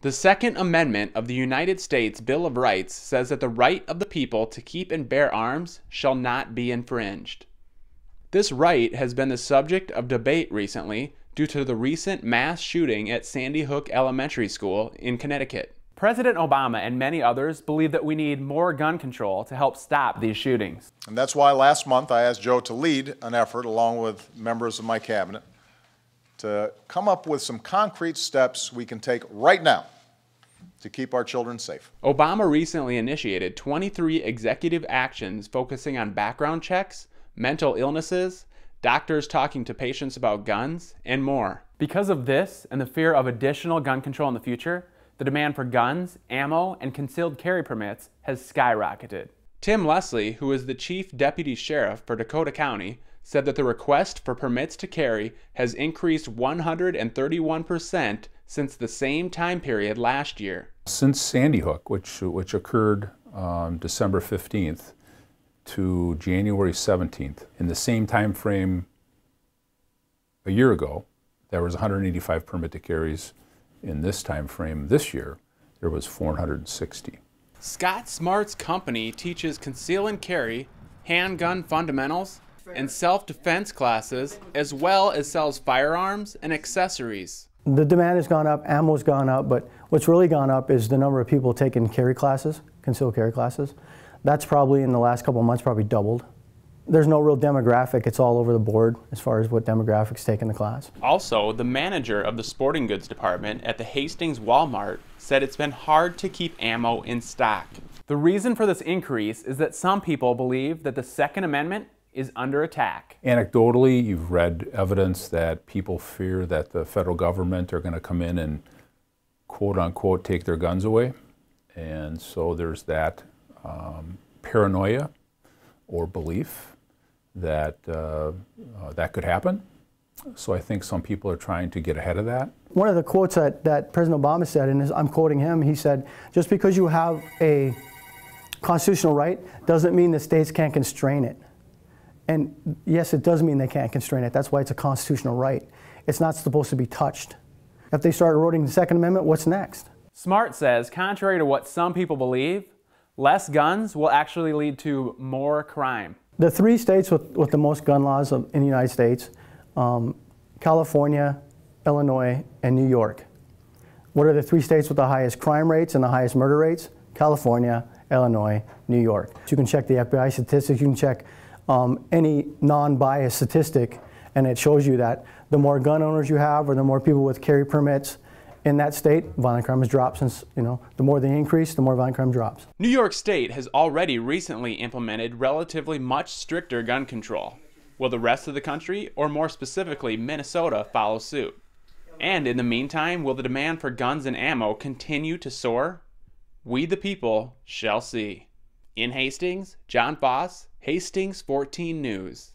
The Second Amendment of the United States Bill of Rights says that the right of the people to keep and bear arms shall not be infringed. This right has been the subject of debate recently due to the recent mass shooting at Sandy Hook Elementary School in Connecticut. President Obama and many others believe that we need more gun control to help stop these shootings. And that's why last month I asked Joe to lead an effort, along with members of my cabinet, to come up with some concrete steps we can take right now to keep our children safe. Obama recently initiated 23 executive actions focusing on background checks, mental illnesses, doctors talking to patients about guns, and more. Because of this and the fear of additional gun control in the future, the demand for guns, ammo, and concealed carry permits has skyrocketed. Tim Leslie, who is the Chief Deputy Sheriff for Dakota County, said that the request for permits to carry has increased 131% since the same time period last year. Since Sandy Hook, which occurred December 15th to January 17th, in the same time frame a year ago, there was 185 permit to carries. In this time frame this year, there was 460. Scott Smart's company teaches conceal and carry, handgun fundamentals, and self-defense classes, as well as sells firearms and accessories. The demand has gone up, ammo's gone up, but what's really gone up is the number of people taking carry classes, concealed carry classes. That's probably in the last couple of months probably doubled. There's no real demographic, it's all over the board as far as what demographics take in the class. Also, the manager of the sporting goods department at the Hastings Walmart said it's been hard to keep ammo in stock. The reason for this increase is that some people believe that the Second Amendment is under attack. Anecdotally, you've read evidence that people fear that the federal government are going to come in and quote unquote take their guns away. And so there's that paranoia or belief that that could happen. So I think some people are trying to get ahead of that. One of the quotes that President Obama said, and I'm quoting him, he said, just because you have a constitutional right doesn't mean the states can't constrain it. And yes, it does mean they can't constrain it. That's why it's a constitutional right. It's not supposed to be touched. If they start eroding the Second Amendment, what's next? Smart says, contrary to what some people believe, less guns will actually lead to more crime. The three states with the most gun laws in the United States, California, Illinois, and New York. What are the three states with the highest crime rates and the highest murder rates? California, Illinois, New York. You can check the FBI statistics, you can check any non-biased statistic, and it shows you that the more gun owners you have, or the more people with carry permits in that state, violent crime has dropped. Since, the more they increase, the more violent crime drops. New York State has already recently implemented relatively much stricter gun control. Will the rest of the country, or more specifically Minnesota, follow suit? And in the meantime, will the demand for guns and ammo continue to soar? We the people shall see. In Hastings, John Foss, Hastings 14 News.